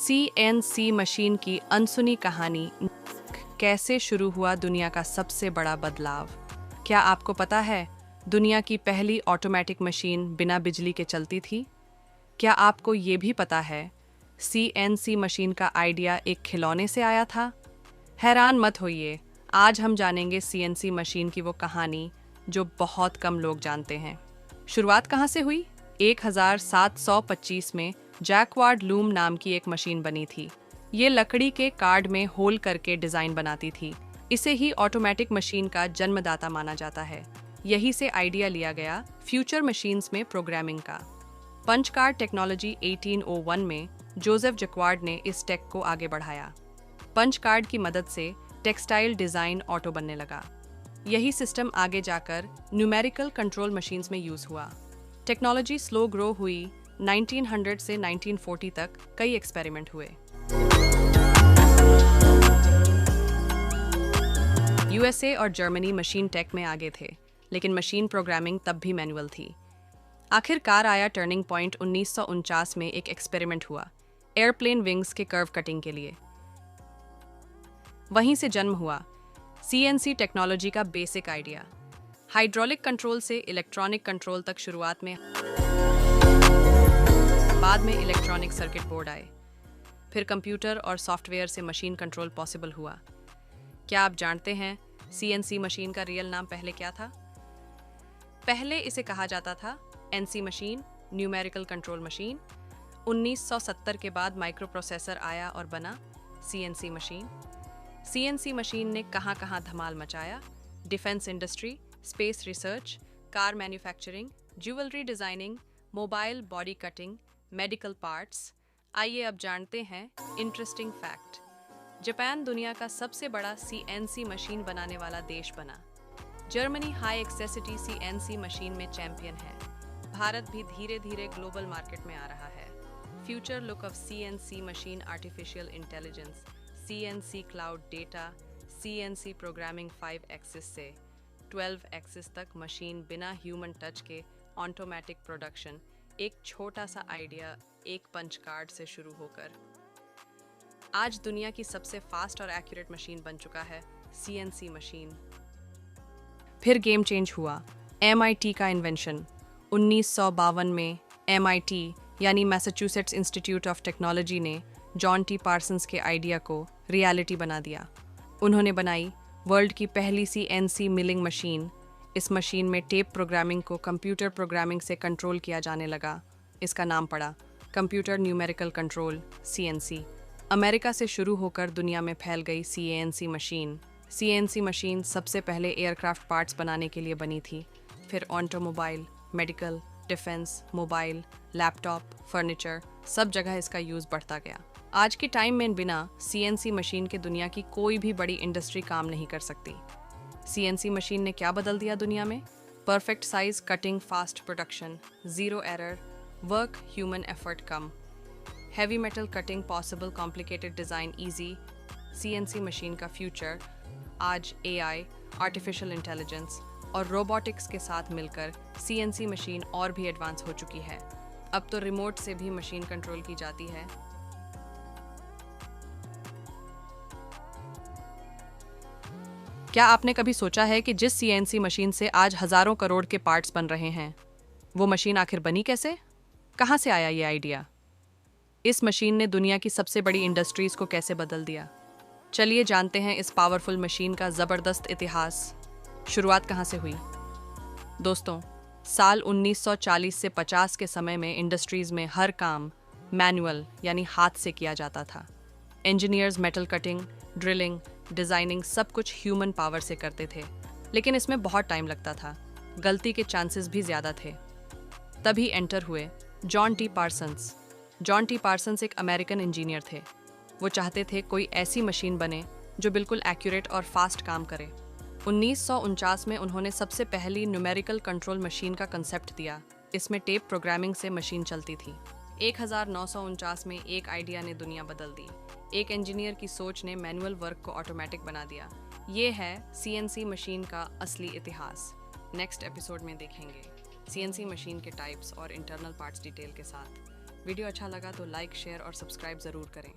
CNC machine की अनसुनी कहानी। कैसे शुरू हुआ दुनिया का सबसे बड़ा बदलाव? क्या आपको पता है दुनिया की पहली ऑटोमेटिक मशीन बिना बिजली के चलती थी? क्या आपको ये भी पता है सीएनसी मशीन का आइडिया एक खिलौने से आया था? हैरान मत होइए, आज हम जानेंगे सीएनसी मशीन की वो कहानी जो बहुत कम लोग जानते हैं। शुरुआत कहाँ से हुई? 1725 में जैकवार्ड लूम नाम की एक मशीन बनी थी। ये लकड़ी के कार्ड में होल करके डिजाइन बनाती थी। इसे ही ऑटोमेटिक मशीन का जन्मदाता माना जाता है। यही से आइडिया लिया गया फ्यूचर मशीन्स में प्रोग्रामिंग का। पंच कार्ड टेक्नोलॉजी 1801 में जोसेफ जैकवार्ड ने इस टेक को आगे बढ़ाया। पंच कार्ड की मदद से टेक्सटाइल डिजाइन ऑटो बनने लगा। यही सिस्टम आगे जाकर न्यूमेरिकल कंट्रोल मशीन्स में यूज हुआ। टेक्नोलॉजी स्लो ग्रो हुई। 1900 से 1940 तक कई एक्सपेरिमेंट हुए। यूएसए और जर्मनी मशीन टेक में आगे थे, लेकिन मशीन प्रोग्रामिंग तब भी मैनुअल थी। आखिरकार आया टर्निंग पॉइंट। 1949 में एक एक्सपेरिमेंट हुआ एयरप्लेन विंग्स के कर्व कटिंग के लिए। वहीं से जन्म हुआ सीएनसी टेक्नोलॉजी का बेसिक आइडिया। हाइड्रोलिक कंट्रोल से इलेक्ट्रॉनिक कंट्रोल तक शुरुआत में, बाद में इलेक्ट्रॉनिक सर्किट बोर्ड आए, फिर कंप्यूटर और सॉफ्टवेयर से मशीन कंट्रोल पॉसिबल हुआ। क्या आप जानते हैं सीएनसी मशीन का रियल नाम पहले क्या था? पहले इसे कहा जाता था NC machine, numerical control machine. 1970 के बाद माइक्रो प्रोसेसर आया और बना सीएनसी मशीन। सीएनसी मशीन ने कहां धमाल मचाया। Defence industry, space research, car manufacturing, jewellery designing, mobile body cutting, medical parts. आइए अब जानते हैं इंटरेस्टिंग फैक्ट। जापान दुनिया का सबसे बड़ा सीएनसी मशीन बनाने वाला देश बना। जर्मनी हाई एक्सेसिटी सीएनसी मशीन में चैंपियन है। भारत भी धीरे धीरे ग्लोबल मार्केट में आ रहा है। Future look of CNC machine, artificial intelligence, CNC cloud data, CNC programming 5 axis से 12 एक्सिस तक मशीन बिना ह्यूमन टच के ऑटोमेटिक प्रोडक्शन। एक छोटा सा आइडिया एक पंच कार्ड से शुरू होकर आज दुनिया की सबसे फास्ट और एक्यूरेट मशीन बन चुका है सीएनसी मशीन। फिर गेम चेंज हुआ एमआईटी का इन्वेंशन। 1952 में एमआईटी यानी मैसाचुसेट्स इंस्टीट्यूट ऑफ टेक्नोलॉजी ने जॉन टी पार्सन्स के आइडिया को रियलिटी बना दिया। उन्होंने बनाई वर्ल्ड की पहली सीएनसी मिलिंग मशीन। इस मशीन में टेप प्रोग्रामिंग को कंप्यूटर प्रोग्रामिंग से कंट्रोल किया जाने लगा। इसका नाम पड़ा computer numerical control, CNC. America से शुरू होकर दुनिया में फैल गई सीएनसी मशीन। सीएनसी मशीन सबसे पहले एयरक्राफ्ट पार्ट्स बनाने के लिए बनी थी, फिर automobile, medical, defence, mobile, laptop, furniture, सब जगह इसका यूज़ बढ़ता गया। आज के टाइम में बिना सीएनसी मशीन के दुनिया की कोई भी बड़ी इंडस्ट्री काम नहीं कर सकती। सीएनसी मशीन ने क्या बदल दिया दुनिया में? Perfect size cutting, fast production, zero error, work human effort कम, heavy metal cutting possible, complicated design easy. CNC machine का फ्यूचर आज एआई, आर्टिफिशियल इंटेलिजेंस और रोबोटिक्स के साथ मिलकर सीएनसी मशीन और भी एडवांस हो चुकी है। अब तो रिमोट से भी मशीन कंट्रोल की जाती है। क्या आपने कभी सोचा है कि जिस सीएनसी मशीन से आज हजारों करोड़ के पार्ट्स बन रहे हैं, वो मशीन आखिर बनी कैसे? कहाँ से आया ये आइडिया? इस मशीन ने दुनिया की सबसे बड़ी इंडस्ट्रीज को कैसे बदल दिया? चलिए जानते हैं इस पावरफुल मशीन का जबरदस्त इतिहास। शुरुआत कहाँ से हुई? दोस्तों, साल 1940 से 50 के समय में इंडस्ट्रीज में हर काम मैनुअल यानी हाथ से किया जाता था। Engineers metal cutting, drilling, designing सब कुछ ह्यूमन पावर से करते थे, लेकिन इसमें बहुत टाइम लगता था। गलती के चांसेस भी ज़्यादा थे। तभी एंटर हुए John T Parsons. John T Parsons एक अमेरिकन इंजीनियर थे। वो चाहते थे कोई ऐसी मशीन बने जो बिल्कुल एक्यूरेट और फास्ट काम करे। 1949 में उन्होंने सबसे पहली न्यूमेरिकल कंट्रोल मशीन का कंसेप्ट दिया। इसमें टेप प्रोग्रामिंग से मशीन चलती थी। 1949 में एक आइडिया ने दुनिया बदल दी। एक इंजीनियर की सोच ने मैनुअल वर्क को ऑटोमेटिक बना दिया। ये है सीएनसी मशीन का असली इतिहास। नेक्स्ट एपिसोड में देखेंगे सीएनसी मशीन के टाइप्स और इंटरनल पार्ट्स डिटेल के साथ। वीडियो अच्छा लगा तो लाइक, शेयर और सब्सक्राइब ज़रूर करें।